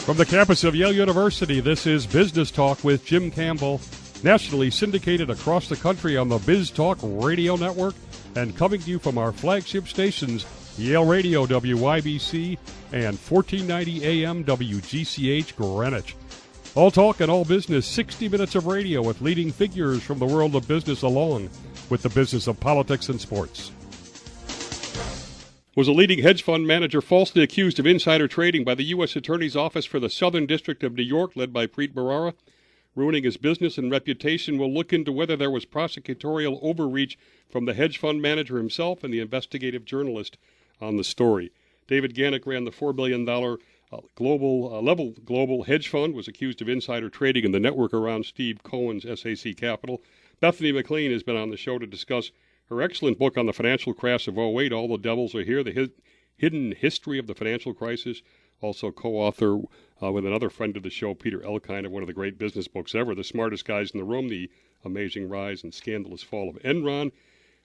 From the campus of Yale University, this is Business Talk with Jim Campbell, nationally syndicated across the country on the Biz Talk Radio Network and coming to you from our flagship stations, Yale Radio WYBC and 1490 AM WGCH Greenwich. All talk and all business, 60 minutes of radio with leading figures from the world of business along with the business of politics and sports. Was a leading hedge fund manager falsely accused of insider trading by the U.S. Attorney's Office for the Southern District of New York, led by Preet Bharara, ruining his business and reputation. We'll look into whether there was prosecutorial overreach from the hedge fund manager himself and the investigative journalist on the story. David Ganek ran the $4 billion global hedge fund, was accused of insider trading in the network around Steve Cohen's SAC Capital. Bethany MacLean has been on the show to discuss her excellent book on the financial crash of '08, All the Devils Are Here, the hidden history of the financial crisis. Also co-author with another friend of the show, Peter Elkind, of one of the great business books ever, The Smartest Guys in the Room, The Amazing Rise and Scandalous Fall of Enron.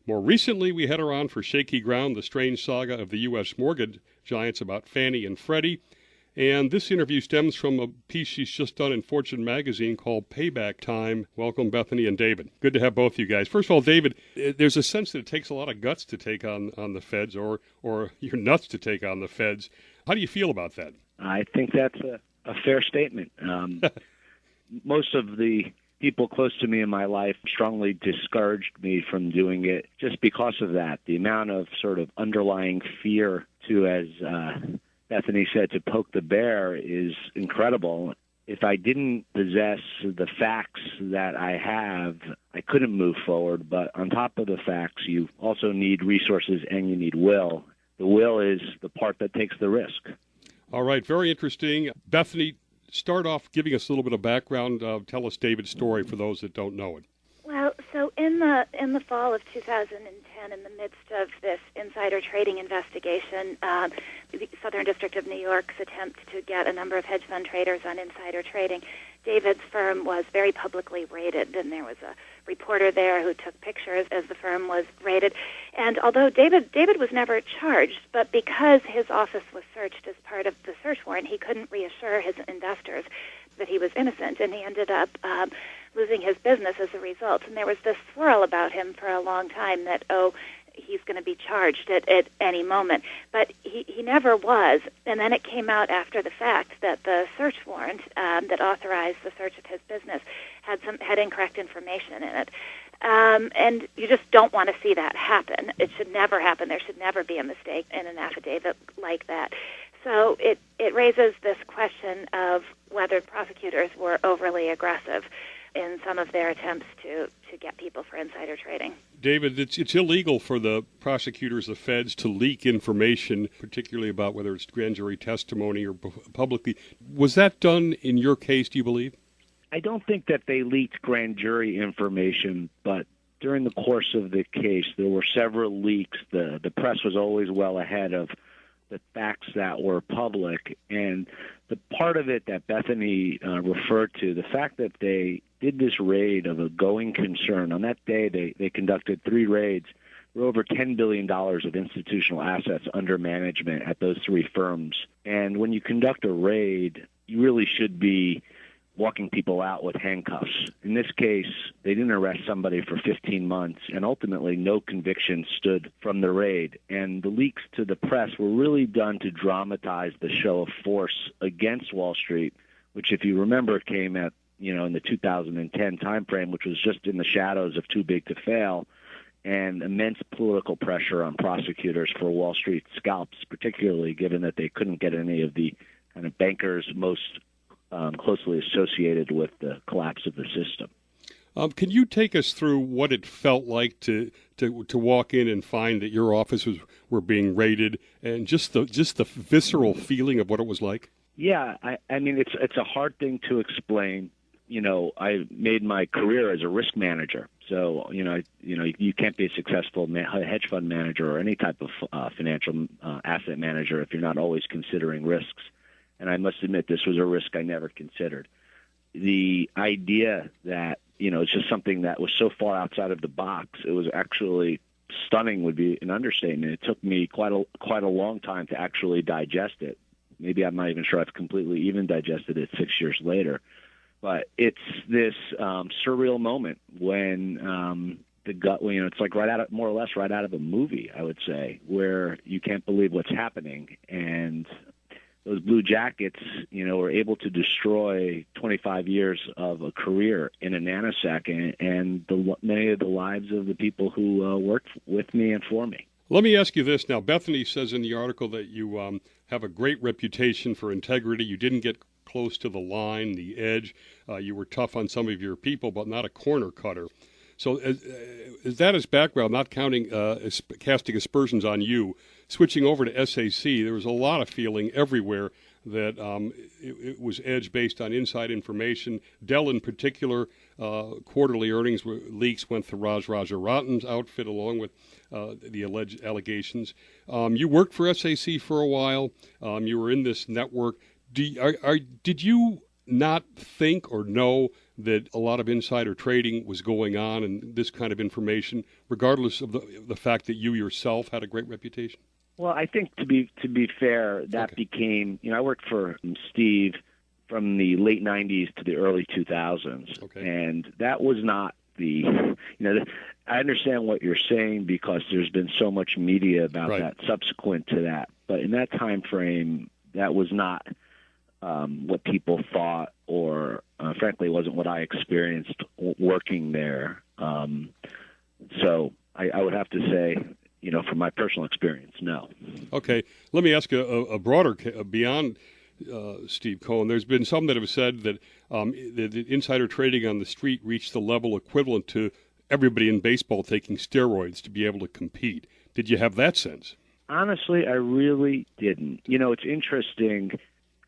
More recently, we had her on for Shaky Ground, the strange saga of the U.S. mortgage giants about Fannie and Freddie. And this interview stems from a piece she's just done in Fortune magazine called Payback Time. Welcome, Bethany and David. Good to have both you guys. First of all, David, there's a sense that it takes a lot of guts to take on the feds, or you're nuts to take on the feds. How do you feel about that? I think that's a fair statement. Most of the people close to me in my life strongly discouraged me from doing it just because of that. The amount of sort of underlying fear to, as Bethany said, to poke the bear is incredible. If I didn't possess the facts that I have, I couldn't move forward. But on top of the facts, you also need resources and you need will. The will is the part that takes the risk. All right, very interesting. Bethany, start off giving us a little bit of background. Tell us David's story for those that don't know it. Well, so in the fall of 2010, in the midst of this insider trading investigation, the Southern District of New York's attempt to get a number of hedge fund traders on insider trading, David's firm was very publicly raided, and there was a reporter there who took pictures as the firm was raided. And although David was never charged, but because his office was searched as part of the search warrant, he couldn't reassure his investors that he was innocent, and he ended up losing his business as a result. And there was this swirl about him for a long time that, he's going to be charged at any moment. But he never was. And then it came out after the fact that the search warrant that authorized the search of his business had incorrect information in it. And you just don't want to see that happen. It should never happen. There should never be a mistake in an affidavit like that. So it raises this question of whether prosecutors were overly aggressive in some of their attempts to get people for insider trading. David, it's illegal for the prosecutors, the feds, to leak information, particularly about whether it's grand jury testimony or publicly. Was that done in your case, do you believe? I don't think that they leaked grand jury information, but during the course of the case, there were several leaks. The press was always well ahead of the facts that were public. And the part of it that Bethany referred to, the fact that they did this raid of a going concern. On that day, they conducted 3 raids. There were over $10 billion of institutional assets under management at those 3 firms. And when you conduct a raid, you really should be walking people out with handcuffs. In this case, they didn't arrest somebody for 15 months, and ultimately no conviction stood from the raid. And the leaks to the press were really done to dramatize the show of force against Wall Street, which, if you remember, came at, in the 2010 timeframe, which was just in the shadows of Too Big to Fail, and immense political pressure on prosecutors for Wall Street scalps, particularly given that they couldn't get any of the kind of bankers most closely associated with the collapse of the system. Can you take us through what it felt like to walk in and find that your offices were being raided, and just the visceral feeling of what it was like? Yeah, I mean it's a hard thing to explain. I made my career as a risk manager, so you can't be a successful hedge fund manager or any type of financial asset manager if you're not always considering risks. And I must admit, this was a risk I never considered. The idea that, it's just something that was so far outside of the box, it was actually stunning would be an understatement. It took me quite a long time to actually digest it. maybe I'm not even sure I've completely even digested it 6 years later. But it's this surreal moment when it's like more or less right out of a movie, I would say, where you can't believe what's happening. And those Blue Jackets, were able to destroy 25 years of a career in a nanosecond, and many of the lives of the people who worked with me and for me. Let me ask you this now. Bethany says in the article that you have a great reputation for integrity. You didn't get close to the line, the edge. You were tough on some of your people, but not a corner cutter. So is that as background, not counting casting aspersions on you, switching over to SAC, there was a lot of feeling everywhere that it was edge based on inside information. Dell in particular, quarterly earnings leaks went to Raj Rajaratnam's outfit along with the alleged allegations. You worked for SAC for a while. You were in this network. Did you not think or know that a lot of insider trading was going on and this kind of information, regardless of the fact that you yourself had a great reputation? Well, I think to be fair, that became, I worked for Steve from the late 90s to the early 2000s. Okay. And that was not I understand what you're saying because there's been so much media about that subsequent to that. But in that time frame, that was not what people thought, or frankly, wasn't what I experienced working there. So I would have to say, from my personal experience, no. Okay. Let me ask a broader, beyond Steve Cohen. There's been some that have said that the insider trading on the street reached the level equivalent to everybody in baseball taking steroids to be able to compete. Did you have that sense? Honestly, I really didn't. It's interesting.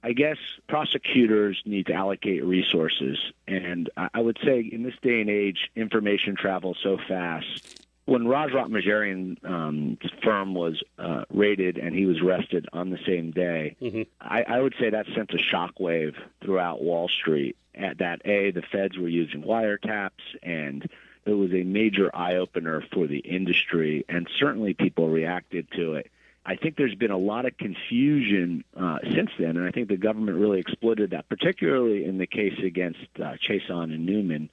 I guess prosecutors need to allocate resources. And I would say in this day and age, information travels so fast. When Raj Ratnamajarian's firm was raided and he was arrested on the same day, I would say that sent a shockwave throughout Wall Street. The feds were using wiretaps, and it was a major eye-opener for the industry, and certainly people reacted to it. I think there's been a lot of confusion since then, and I think the government really exploited that, particularly in the case against Chason and Newman,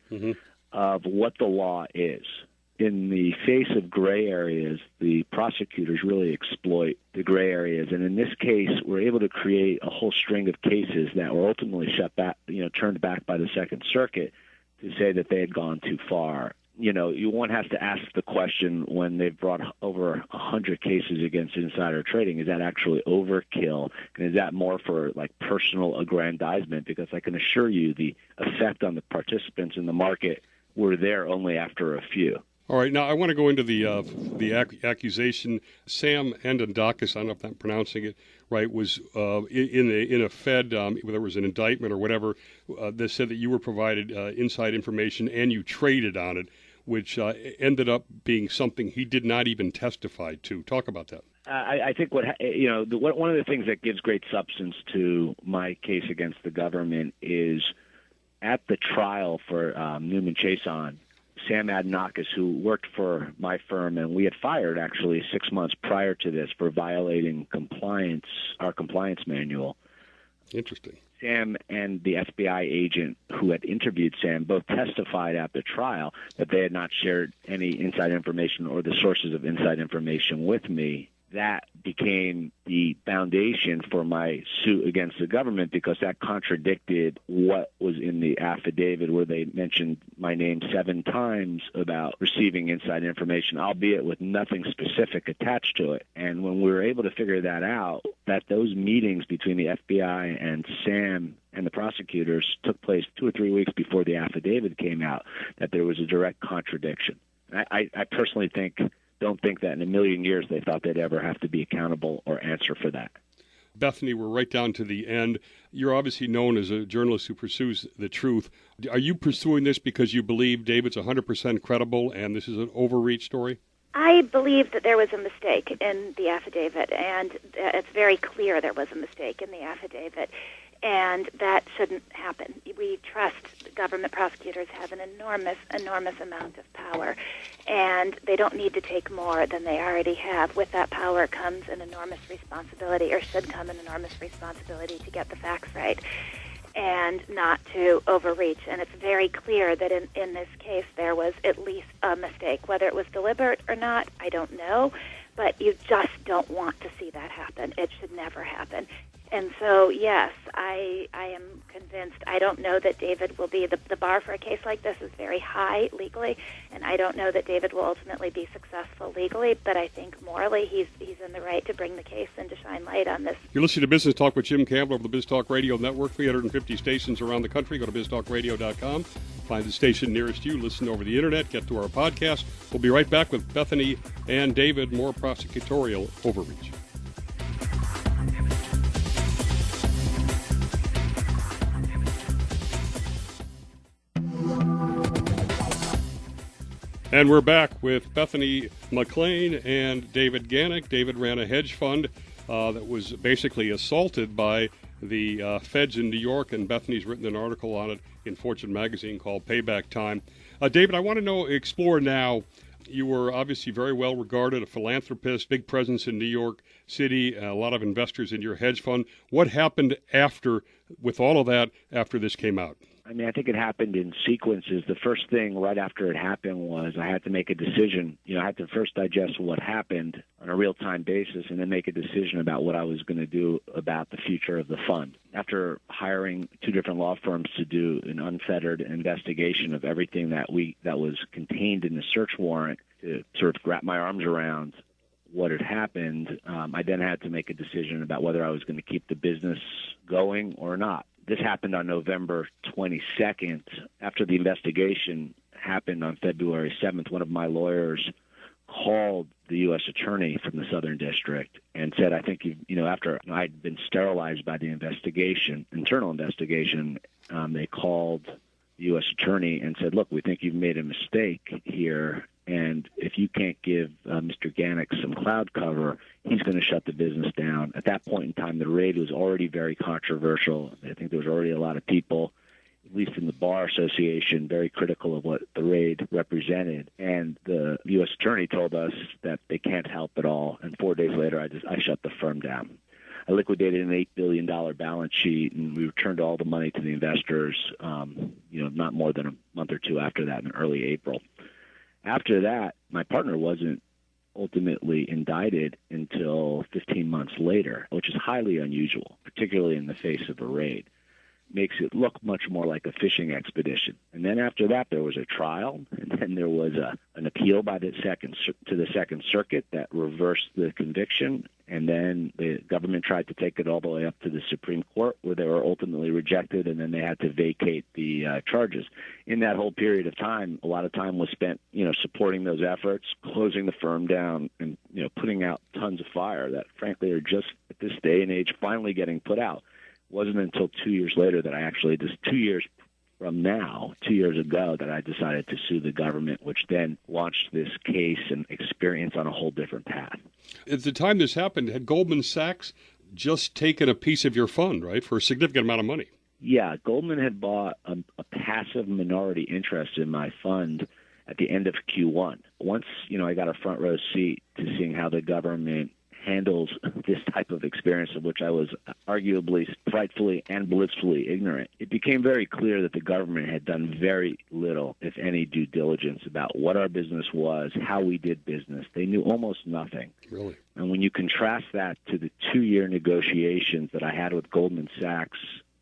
of what the law is. In the face of gray areas, the prosecutors really exploit the gray areas, and in this case, we're able to create a whole string of cases that were ultimately turned back by the Second Circuit to say that they had gone too far. One has to ask the question when they've brought over 100 cases against insider trading, is that actually overkill? And is that more for personal aggrandizement? Because I can assure you the effect on the participants in the market were there only after a few. All right, now I want to go into the accusation. Sam Andondakis, I don't know if I'm pronouncing it right, was in a Fed, there was an indictment or whatever, that said that you were provided inside information and you traded on it, which ended up being something he did not even testify to. Talk about that. I think one of the things that gives great substance to my case against the government is at the trial for Newman Chason, Sam Andondakis, who worked for my firm, and we had fired actually 6 months prior to this for violating our compliance manual. Interesting. Sam and the FBI agent who had interviewed Sam both testified at the trial that they had not shared any inside information or the sources of inside information with me. That became the foundation for my suit against the government because that contradicted what was in the affidavit where they mentioned my name 7 times about receiving inside information, albeit with nothing specific attached to it. And when we were able to figure that out, that those meetings between the FBI and Sam and the prosecutors took place 2 or 3 weeks before the affidavit came out, that there was a direct contradiction. I personally don't think that in a million years they thought they'd ever have to be accountable or answer for that. Bethany, we're right down to the end. You're obviously known as a journalist who pursues the truth. Are you pursuing this because you believe David's 100% credible and this is an overreach story? I believe that there was a mistake in the affidavit, and it's very clear there was a mistake in the affidavit. And that shouldn't happen. We trust government prosecutors have an enormous amount of power, and they don't need to take more than they already have. With that power comes an enormous responsibility, or should come an enormous responsibility, to get the facts right and not to overreach. And it's very clear that in this case there was at least a mistake. Whether it was deliberate or not, I don't know, but you just don't want to see that happen. It should never happen. And so, yes, I am convinced. I don't know that David will be, the bar for a case like this is very high legally, and I don't know that David will ultimately be successful legally, but I think morally he's in the right to bring the case and to shine light on this. You're listening to Business Talk with Jim Campbell of the Biz Talk Radio Network, 350 stations around the country. Go to biztalkradio.com, find the station nearest you, listen over the Internet, get to our podcast. We'll be right back with Bethany and David, more prosecutorial overreach. And we're back with Bethany MacLean and David Ganek. David ran a hedge fund that was basically assaulted by the feds in New York, and Bethany's written an article on it in Fortune magazine called Payback Time. David, I want to explore now, you were obviously very well regarded, a philanthropist, big presence in New York City, a lot of investors in your hedge fund. What happened with all of that, after this came out? I mean, I think it happened in sequences. The first thing right after it happened was I had to make a decision. I had to first digest what happened on a real-time basis and then make a decision about what I was going to do about the future of the fund. After hiring two different law firms to do an unfettered investigation of everything that was contained in the search warrant to sort of wrap my arms around what had happened, I then had to make a decision about whether I was going to keep the business going or not. This happened on November 22nd. After the investigation happened on February 7th, one of my lawyers called the U.S. attorney from the Southern District and said, I think, after I'd been sterilized by the internal investigation, they called the U.S. attorney and said, look, we think you've made a mistake here, and if you can't give Mr. Ganek some cloud cover, he's going to shut the business down. At that point in time, the raid was already very controversial. I think there was already a lot of people, at least in the Bar Association, very critical of what the raid represented. And the U.S. attorney told us that they can't help at all. And 4 days later, I shut the firm down. I liquidated an $8 billion balance sheet, and we returned all the money to the investors, not more than a month or two after that, in early April. After that, my partner wasn't ultimately indicted until 15 months later, which is highly unusual, particularly in the face of a raid. Makes it look much more like a fishing expedition. And then after that, there was a trial, and then there was an appeal to the Second Circuit that reversed the conviction, and then the government tried to take it all the way up to the Supreme Court, where they were ultimately rejected, and then they had to vacate the charges. In that whole period of time, a lot of time was spent, supporting those efforts, closing the firm down, and putting out tons of fire that, frankly, are just at this day and age finally getting put out. Wasn't until 2 years later that I actually, just 2 years from now, 2 years ago, that I decided to sue the government, which then launched this case and experience on a whole different path. At the time this happened, had Goldman Sachs just taken a piece of your fund, right, for a significant amount of money? Yeah, Goldman had bought a passive minority interest in my fund at the end of Q1. Once, I got a front row seat to seeing how the government handles this type of experience, of which I was arguably frightfully and blissfully ignorant, it became very clear that the government had done very little, if any, due diligence about what our business was, how we did business. They knew almost nothing. Really? And when you contrast that to the 2-year negotiations that I had with Goldman Sachs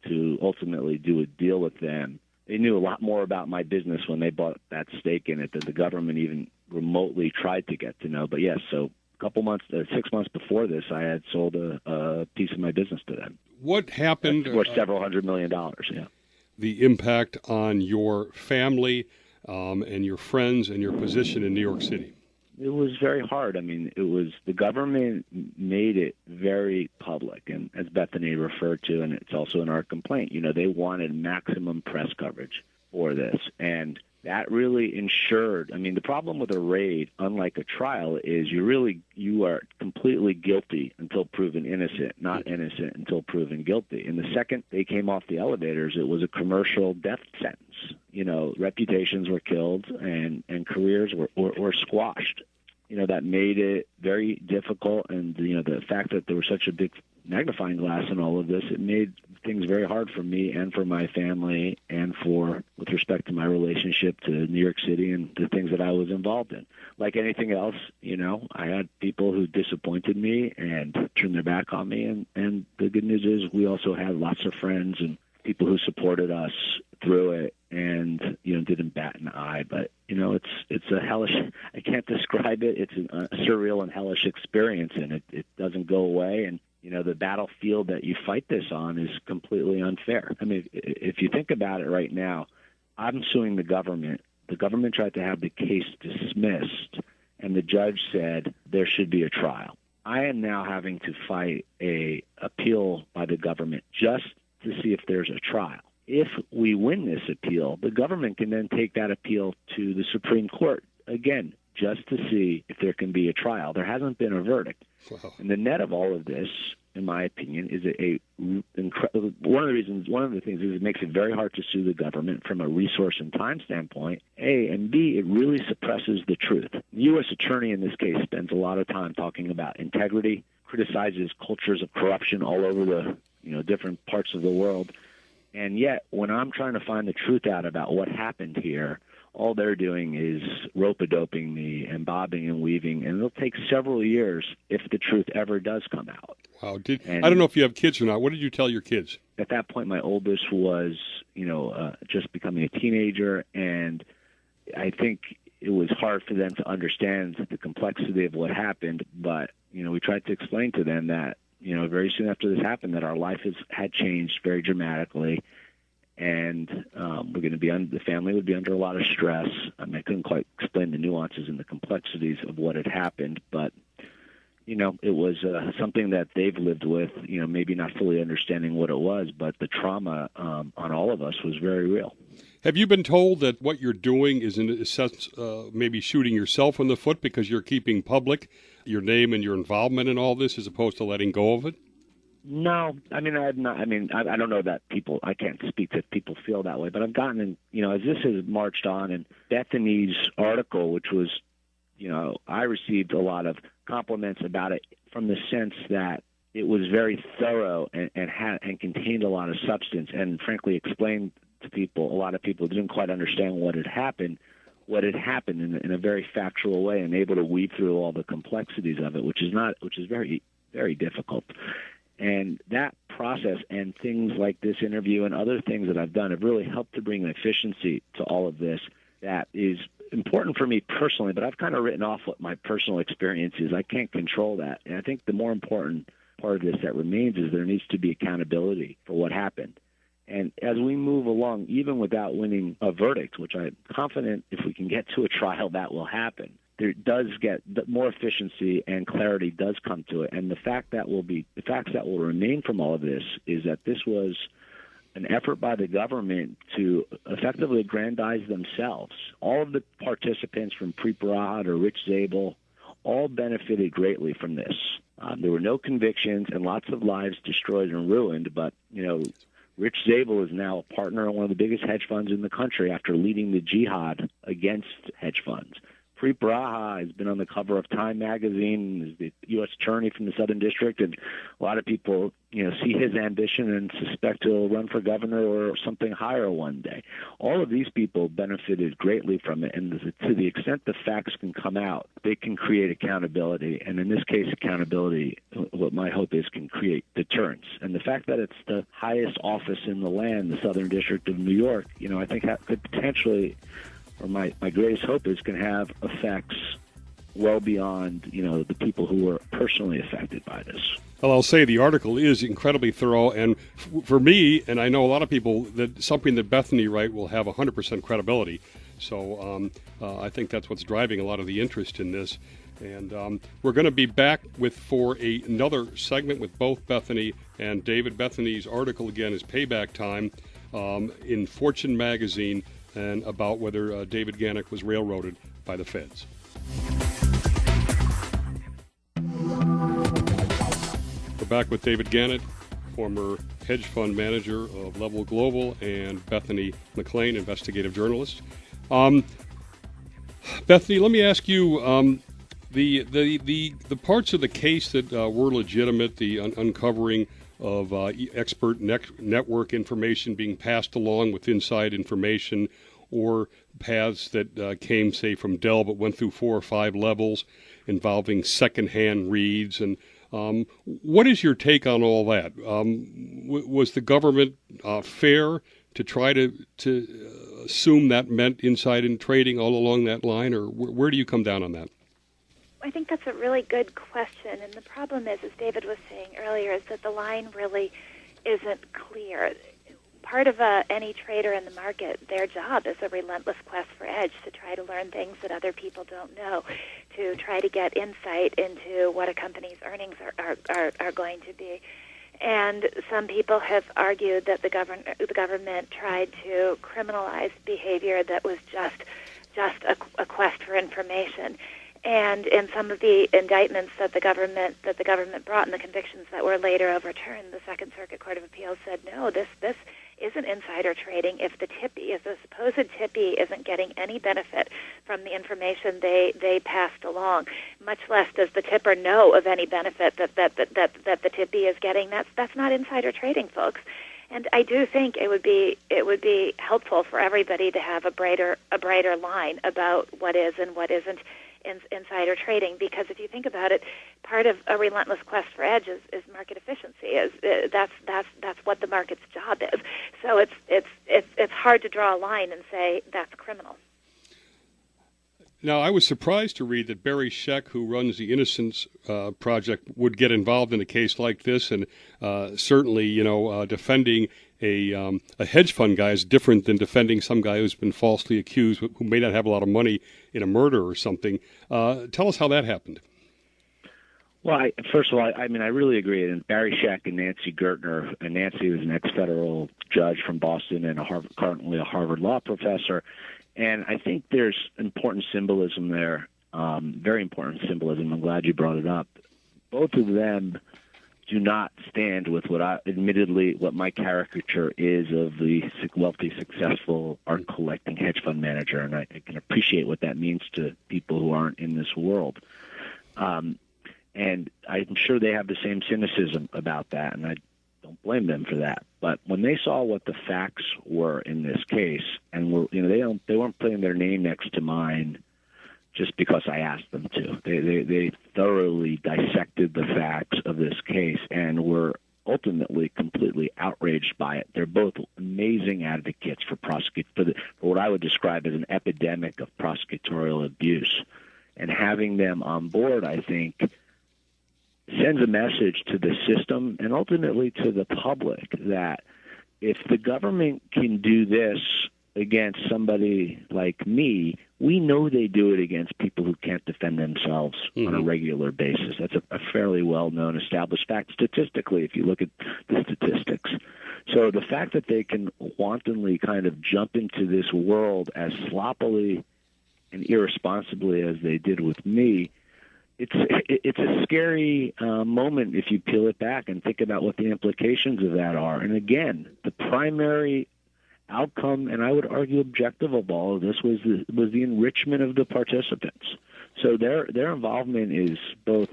to ultimately do a deal with them, they knew a lot more about my business when they bought that stake in it than the government even remotely tried to get to know. But yes, so couple months, 6 months before this, I had sold a piece of my business to them. What happened? For several $100 million, yeah. The impact on your family and your friends and your position in New York City? It was very hard. I mean, the government made it very public, and as Bethany referred to, and it's also in our complaint, they wanted maximum press coverage for this. And that really ensured. I mean, the problem with a raid, unlike a trial, is you are completely guilty until proven innocent, not innocent until proven guilty. And the second they came off the elevators, it was a commercial death sentence. Reputations were killed and careers were squashed. That made it very difficult. And, the fact that there was such a big magnifying glass in all of this, it made things very hard for me and for my family and with respect to my relationship to New York City and the things that I was involved in. Like anything else, I had people who disappointed me and turned their back on me. And the good news is we also had lots of friends and people who supported us through it and, didn't bat an eye. But, it's a hellish, I can't describe it. It's a surreal and hellish experience, and it doesn't go away. And, the battlefield that you fight this on is completely unfair. I mean, if you think about it right now, I'm suing the government. The government tried to have the case dismissed, and the judge said there should be a trial. I am now having to fight a appeal by the government just to see if there's a trial. If we win this appeal, the government can then take that appeal to the Supreme Court, again, just to see if there can be a trial. There hasn't been a verdict. Wow. And the net of all of this, in my opinion, is one of the things is it makes it very hard to sue the government from a resource and time standpoint, A, and B, it really suppresses the truth. The U.S. attorney in this case spends a lot of time talking about integrity, criticizes cultures of corruption all over the different parts of the world. And yet, when I'm trying to find the truth out about what happened here, all they're doing is rope-a-doping me and bobbing and weaving, and it'll take several years if the truth ever does come out. Wow. I don't know if you have kids or not. What did you tell your kids? At that point, my oldest was, just becoming a teenager, and I think it was hard for them to understand the complexity of what happened, but, we tried to explain to them that, very soon after this happened, that our life had changed very dramatically, and the family would be under a lot of stress. I couldn't quite explain the nuances and the complexities of what had happened, but it was something that they've lived with. Maybe not fully understanding what it was, but the trauma on all of us was very real. Have you been told that what you're doing is, in a sense, maybe shooting yourself in the foot because you're keeping public your name and your involvement in all this as opposed to letting go of it? No, I don't know that people. I can't speak to if people feel that way, but I've gotten, as this has marched on, and Bethany's article, which was, I received a lot of compliments about it from the sense that it was very thorough and contained a lot of substance, and frankly explained to people. A lot of people didn't quite understand what had happened in a very factual way, and able to weave through all the complexities of it, which is very, very difficult. And that process and things like this interview and other things that I've done have really helped to bring an efficiency to all of this that is important for me personally, but I've kind of written off what my personal experience is. I can't control that. And I think the more important part of this that remains is there needs to be accountability for what happened. And as we move along, even without winning a verdict, which I'm confident if we can get to a trial that will happen, there does get more efficiency and clarity does come to it. And the facts that will remain from all of this is that this was an effort by the government to effectively aggrandize themselves. All of the participants from Preet Bharara to Rich Zabel all benefited greatly from this. There were no convictions and lots of lives destroyed and ruined, but, Rich Zabel is now a partner in one of the biggest hedge funds in the country after leading the jihad against hedge funds. Preet Bharara has been on the cover of Time magazine, is the U.S. attorney from the Southern District, and a lot of people, see his ambition and suspect he'll run for governor or something higher one day. All of these people benefited greatly from it, and to the extent the facts can come out, they can create accountability, and in this case, accountability, what my hope is, can create deterrence. And the fact that it's the highest office in the land, the Southern District of New York, I think that could potentially, or my greatest hope is, can have effects well beyond, the people who were personally affected by this. Well, I'll say the article is incredibly thorough, and for me, and I know a lot of people, that something that Bethany write will have 100% credibility. So I think that's what's driving a lot of the interest in this. And we're going to be back for another segment with both Bethany and David. Bethany's article, again, is Payback Time in Fortune magazine. and about whether David Ganek was railroaded by the feds. We're back with David Ganek, former hedge fund manager of Level Global, and Bethany MacLean, investigative journalist. Bethany, let me ask you, the parts of the case that were legitimate, the uncovering of expert network information being passed along with inside information, or paths that came, say, from Dell but went through 4 or 5 levels involving secondhand reads. And what is your take on all that? Was the government fair to try to assume that meant inside trading all along that line, or where do you come down on that? I think that's a really good question, and the problem is, as David was saying earlier, is that the line really isn't clear. Part of any trader in the market, their job is a relentless quest for edge, to try to learn things that other people don't know, to try to get insight into what a company's earnings are going to be. And some people have argued that the government tried to criminalize behavior that was just a quest for information. And in some of the indictments that the government brought, and the convictions that were later overturned, the Second Circuit Court of Appeals said, no, this isn't insider trading if the supposed tippy isn't getting any benefit from the information they passed along. Much less does the tipper know of any benefit that the tippy is getting. That's not insider trading, folks. And I do think it would be helpful for everybody to have a brighter line about what is and what isn't insider trading, because if you think about it, part of a relentless quest for edge is market efficiency. That's what the market's job is. So it's hard to draw a line and say that's criminal. Now, I was surprised to read that Barry Scheck, who runs the Innocence Project, would get involved in a case like this, and certainly, defending a hedge fund guy is different than defending some guy who's been falsely accused, who may not have a lot of money in a murder or something. Tell us how that happened. Well, first of all, I really agree. And Barry Scheck and Nancy Gertner, and Nancy was an ex-federal judge from Boston and currently a Harvard law professor. And I think there's important symbolism there, very important symbolism. I'm glad you brought it up. Both of them do not stand with what my caricature is of the wealthy, successful, art-collecting hedge fund manager, and I can appreciate what that means to people who aren't in this world. And I'm sure they have the same cynicism about that, and I don't blame them for that. But when they saw what the facts were in this case, and they weren't putting their name next to mine just because I asked them to. They thoroughly dissected the facts of this case and were ultimately completely outraged by it. They're both amazing advocates for what I would describe as an epidemic of prosecutorial abuse. And having them on board, I think, sends a message to the system and ultimately to the public that if the government can do this against somebody like me, we know they do it against people who can't defend themselves on a regular basis. That's a fairly well-known, established fact statistically if you look at the statistics. So the fact that they can wantonly kind of jump into this world as sloppily and irresponsibly as they did with me, it's a scary moment if you peel it back and think about what the implications of that are. And again, the primary outcome, and I would argue objective of all of this, was the enrichment of the participants. So their involvement is both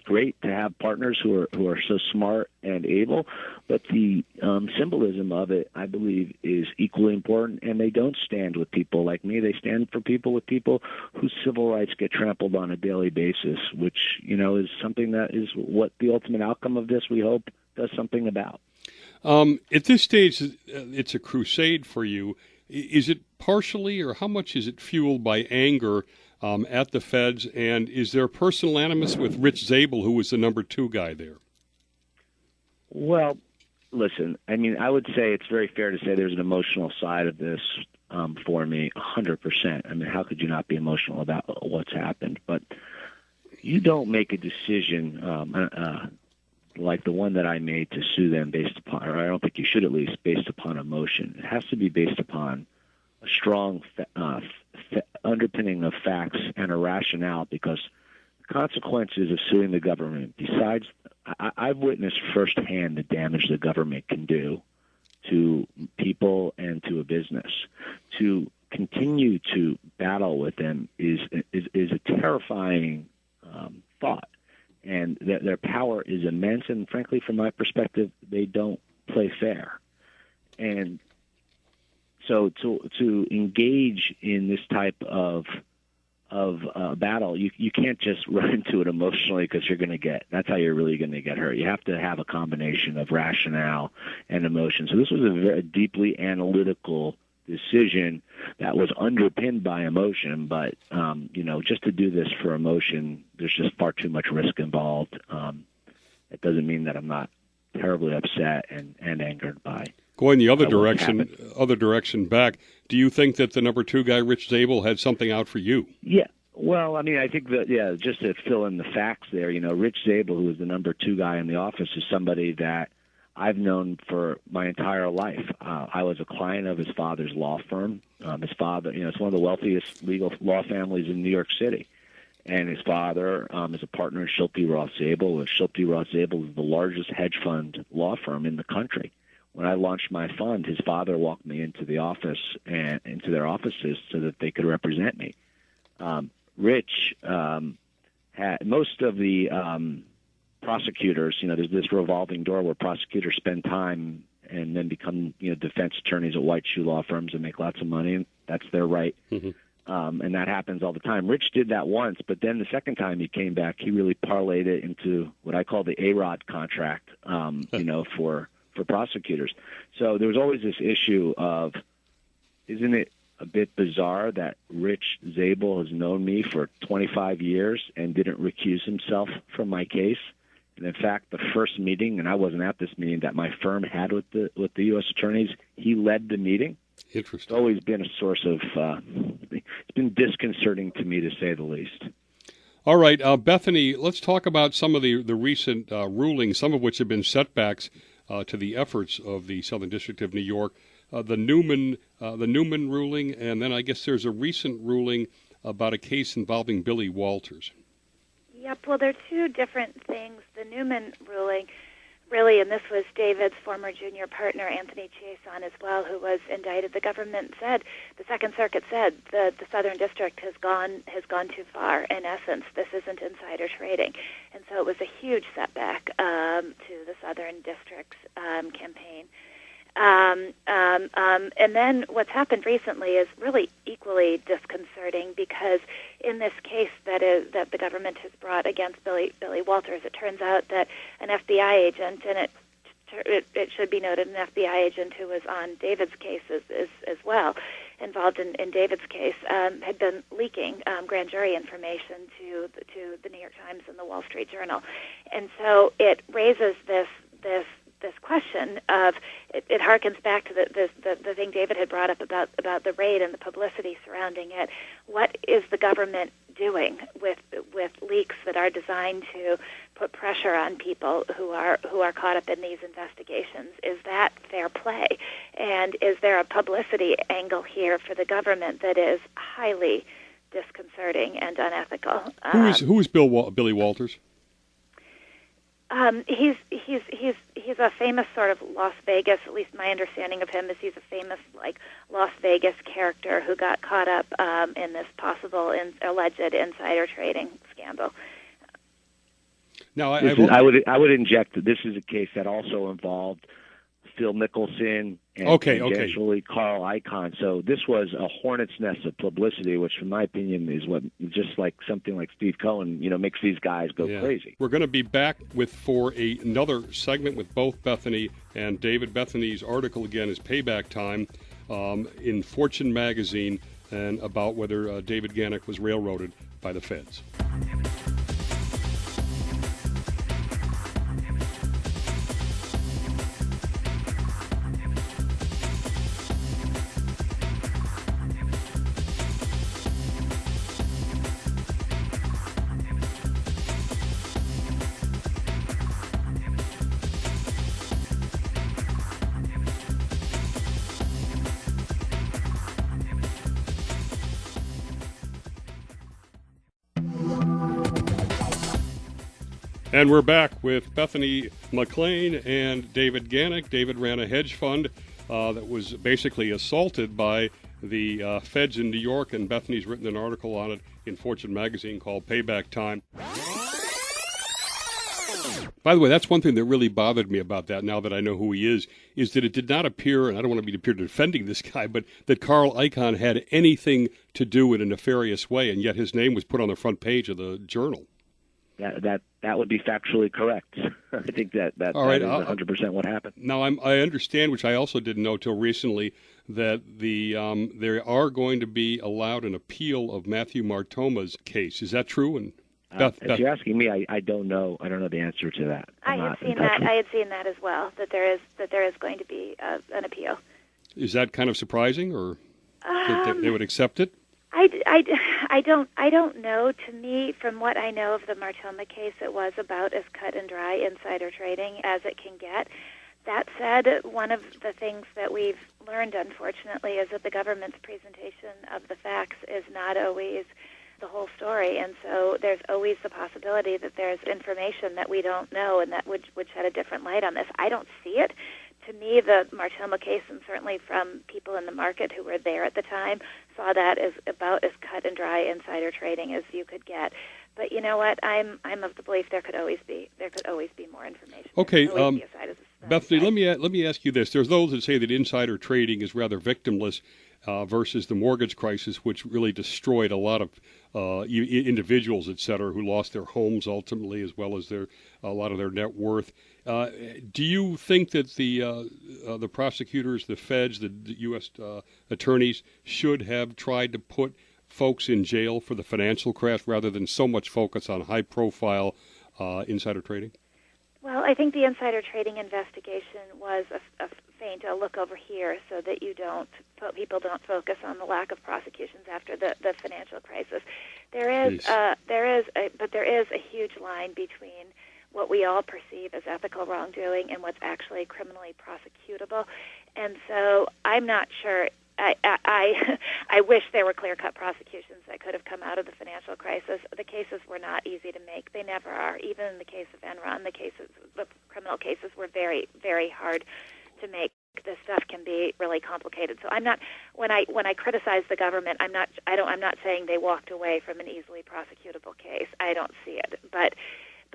great to have partners who are so smart and able, but the symbolism of it, I believe, is equally important. And they don't stand with people like me; they stand for people whose civil rights get trampled on a daily basis, which is something that is what the ultimate outcome of this, we hope, does something about. At this stage, it's a crusade for you. Is it partially, or how much is it fueled by anger at the feds? And is there personal animus with Rich Zabel, who was the number 2 guy there? Well, listen, I would say it's very fair to say there's an emotional side of this for me, 100%. How could you not be emotional about what's happened? But you don't make a decision like the one that I made to sue them based upon, or I don't think you should, at least, based upon emotion. It has to be based upon strong underpinning of facts and a rationale, because the consequences of suing the government, besides, I've witnessed firsthand the damage the government can do to people and to a business. To continue to battle with them is a terrifying thought, and their power is immense. And frankly, from my perspective, they don't play fair. And so to engage in this type of battle, you can't just run into it emotionally, because that's how you're really going to get hurt. You have to have a combination of rationale and emotion. So this was a very deeply analytical decision that was underpinned by emotion, but just to do this for emotion, there's just far too much risk involved. It doesn't mean that I'm not terribly upset and angered by. Going the other direction back, do you think that the number 2 guy, Rich Zabel, had something out for you? Yeah. Well, I mean, I think that, just to fill in the facts there, Rich Zabel, who was the number 2 guy in the office, is somebody that I've known for my entire life. I was a client of his father's law firm. His father, it's one of the wealthiest legal law families in New York City. And his father is a partner in Schulte Roth Zabel. Schulte Roth Zabel is the largest hedge fund law firm in the country. When I launched my fund, his father walked me into the office and into their offices so that they could represent me. Rich had most of the prosecutors. There's this revolving door where prosecutors spend time and then become defense attorneys at white shoe law firms and make lots of money, and that's their right. Mm-hmm. And that happens all the time. Rich did that once, but then the second time he came back, he really parlayed it into what I call the A-Rod contract, for prosecutors. So there was always this issue of, isn't it a bit bizarre that Rich Zabel has known me for 25 years and didn't recuse himself from my case? And in fact, the first meeting, and I wasn't at this meeting, that my firm had with the U.S. attorneys, he led the meeting. Interesting. It's always been a source of, it's been disconcerting to me, to say the least. All right, Bethany, let's talk about some of the recent rulings, some of which have been setbacks to the efforts of the Southern District of New York. The Newman ruling, and then I guess there's a recent ruling about a case involving Billy Walters. Yep, well, they're two different things. The Newman ruling, really, and this was David's former junior partner, Anthony Chiasson, as well, who was indicted. The government said, the Second Circuit said, the Southern District has gone too far. In essence, this isn't insider trading. And so it was a huge setback to the Southern District's campaign. And then what's happened recently is really equally disconcerting, because in this case that the government has brought against Billy Walters, it turns out that an FBI agent, and it should be noted, an FBI agent who was on David's case as well, involved in David's case, had been leaking grand jury information to the New York Times and the Wall Street Journal, and so it raises this question of, it harkens back to the thing David had brought up about the raid and the publicity surrounding it. What is the government doing with leaks that are designed to put pressure on people who are caught up in these investigations? Is that fair play? And is there a publicity angle here for the government that is highly disconcerting and unethical? Who is Billy Walters? He's a famous sort of Las Vegas, at least my understanding of him is he's a famous Las Vegas character who got caught up in this possible alleged insider trading scandal. Now, I would inject that this is a case that also involved Phil Mickelson and eventually Carl Icahn. So this was a hornet's nest of publicity, which, in my opinion, is what, just like something like Steve Cohen, makes these guys go crazy. We're going to be back for another segment with both Bethany and David. Bethany's article, again, is Payback Time in Fortune magazine, and about whether David Ganek was railroaded by the feds. And we're back with Bethany MacLean and David Ganek. David ran a hedge fund that was basically assaulted by the feds in New York, and Bethany's written an article on it in Fortune magazine called Payback Time. By the way, that's one thing that really bothered me about that, now that I know who he is that it did not appear, and I don't want to be appear defending this guy, but that Carl Icahn had anything to do in a nefarious way, and yet his name was put on the front page of the Journal. That would be factually correct. I think that is 100% what happened. Now, I understand, which I also didn't know till recently, that they are going to be allowed an appeal of Matthew Martoma's case. Is that true? And if you're asking me, I don't know. I don't know the anser to that. I had seen that as well. That there is going to be an appeal. Is that kind of surprising, or that they would accept it? I don't know. To me, from what I know of the Martoma case, it was about as cut and dry insider trading as it can get. That said, one of the things that we've learned, unfortunately, is that the government's presentation of the facts is not always the whole story, and so there's always the possibility that there's information that we don't know and that would shed a different light on this. I don't see it. To me, the Martoma case, and certainly from people in the market who were there at the time, saw that as about as cut and dry insider trading as you could get. But you know what? I'm of the belief there could always be more information. Okay, Bethany, let me ask you this: there's those that say that insider trading is rather victimless versus the mortgage crisis, which really destroyed a lot of individuals, et cetera, who lost their homes ultimately, as well as a lot of their net worth. Do you think that the prosecutors, the feds, the U.S. Attorneys should have tried to put folks in jail for the financial crash rather than so much focus on high-profile insider trading? Well, I think the insider trading investigation was a feint, a look over here, so that people don't focus on the lack of prosecutions after the financial crisis. There is a huge line between what we all perceive as ethical wrongdoing and what's actually criminally prosecutable. And so I'm not sure. I wish there were clear-cut prosecutions that could have come out of the financial crisis. The cases were not easy to make. They never are. Even in the case of Enron, the criminal cases were very, very hard to make. This stuff can be really complicated. So I'm not. When I criticize the government, I'm not saying they walked away from an easily prosecutable case. I don't see it. But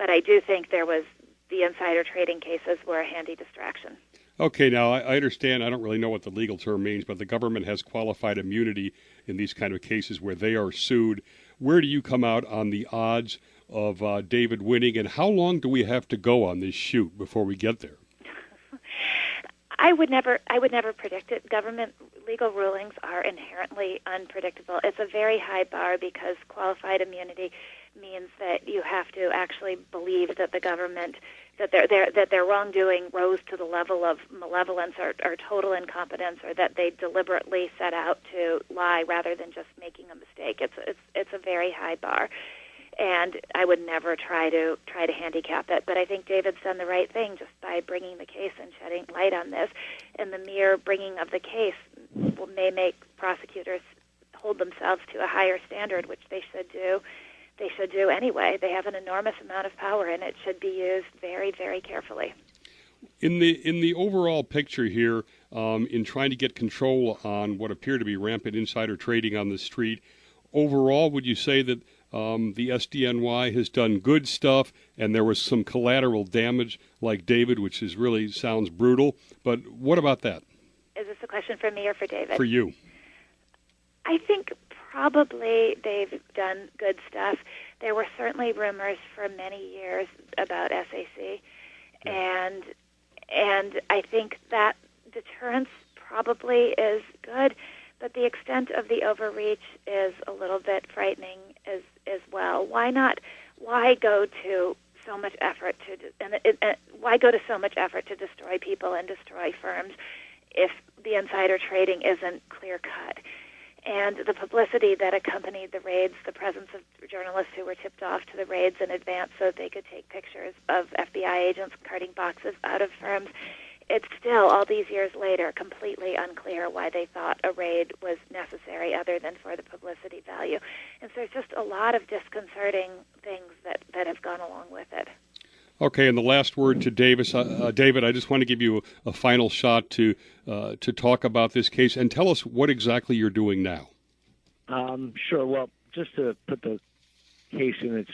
I do think the insider trading cases were a handy distraction. Okay, now I understand. I don't really know what the legal term means, but the government has qualified immunity in these kind of cases where they are sued. Where do you come out on the odds of David winning, and how long do we have to go on this shoot before we get there? I would never predict it. Government legal rulings are inherently unpredictable. It's a very high bar because qualified immunity means that you have to actually believe that the government, that their wrongdoing rose to the level of malevolence or total incompetence, or that they deliberately set out to lie rather than just making a mistake. It's a very high bar, and I would never try to handicap it. But I think David's done the right thing just by bringing the case and shedding light on this. And the mere bringing of the case may make prosecutors hold themselves to a higher standard, which they should do. They should do anyway. They have an enormous amount of power, and it should be used very, very carefully. In the overall picture here, in trying to get control on what appear to be rampant insider trading on the street, overall, would you say that the SDNY has done good stuff, and there was some collateral damage, like David, which really sounds brutal? But what about that? Is this a question for me or for David? For you. I think probably they've done good stuff. There were certainly rumors for many years about SAC, and I think that deterrence probably is good, but the extent of the overreach is a little bit frightening as well. Why go to so much effort to destroy people and destroy firms if the insider trading isn't clear cut? And the publicity that accompanied the raids, the presence of journalists who were tipped off to the raids in advance so they could take pictures of FBI agents carting boxes out of firms, it's still, all these years later, completely unclear why they thought a raid was necessary other than for the publicity value. And so there's just a lot of disconcerting things that have gone along with it. Okay, and the last word to Davis. David, I just want to give you a final shot to talk about this case and tell us what exactly you're doing now. Sure. Well, just to put the case in its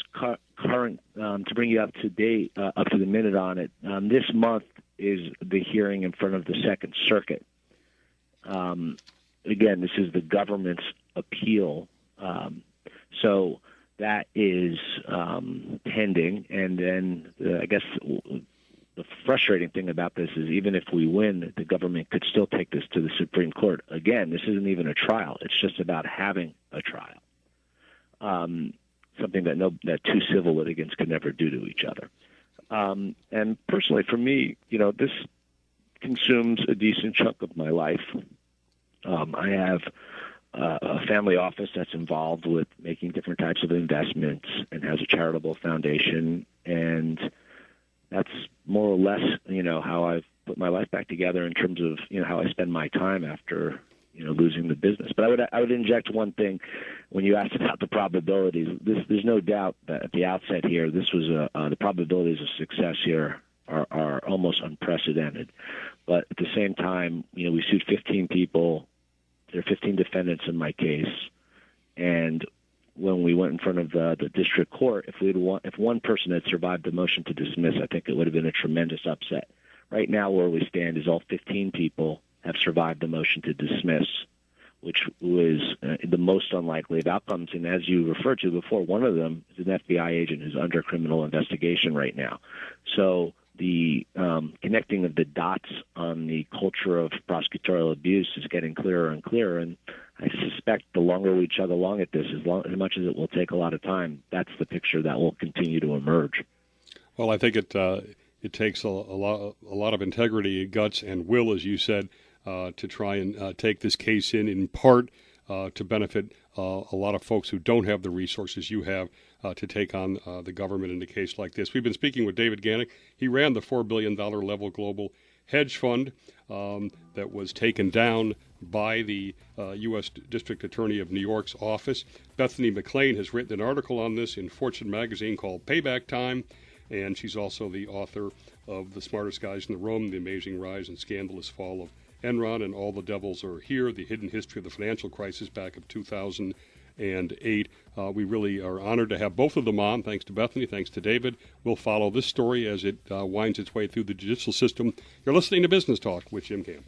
current, to bring you up to date, up to the minute on it, this month is the hearing in front of the Second Circuit. Again, this is the government's appeal. So that is pending. And then I guess the frustrating thing about this is even if we win, the government could still take this to the Supreme Court. Again, this isn't even a trial. It's just about having a trial, something that two civil litigants could never do to each other. And personally, for me, this consumes a decent chunk of my life. I have a family office that's involved with making different types of investments and has a charitable foundation, and that's more or less, how I've put my life back together in terms of, how I spend my time after, losing the business. But I would inject one thing when you asked about the probabilities. There's no doubt that at the outset here, this was the probabilities of success here are almost unprecedented. But at the same time, we sued 15 people. There are 15 defendants in my case, and when we went in front of the district court, if one person had survived the motion to dismiss, I think it would have been a tremendous upset. Right now, where we stand is all 15 people have survived the motion to dismiss, which was the most unlikely of outcomes. And as you referred to before, one of them is an FBI agent who's under criminal investigation right now. So the connecting of the dots on the culture of prosecutorial abuse is getting clearer and clearer. And I suspect the longer we chug along at this, as much as it will take a lot of time, that's the picture that will continue to emerge. Well, I think it takes a lot of integrity, guts, and will, as you said, to try and take this case in part to benefit a lot of folks who don't have the resources you have to take on the government in a case like this. We've been speaking with David Ganek. He ran the $4 billion level global hedge fund that was taken down by the U.S. District Attorney of New York's office. Bethany MacLean has written an article on this in Fortune magazine called Payback Time, and she's also the author of The Smartest Guys in the Room, The Amazing Rise and Scandalous Fall of Enron and All the Devils Are Here, The Hidden History of the Financial Crisis back of 2008. We really are honored to have both of them on. Thanks to Bethany, thanks to David. We'll follow this story as it winds its way through the judicial system. You're listening to Business Talk with Jim Campbell.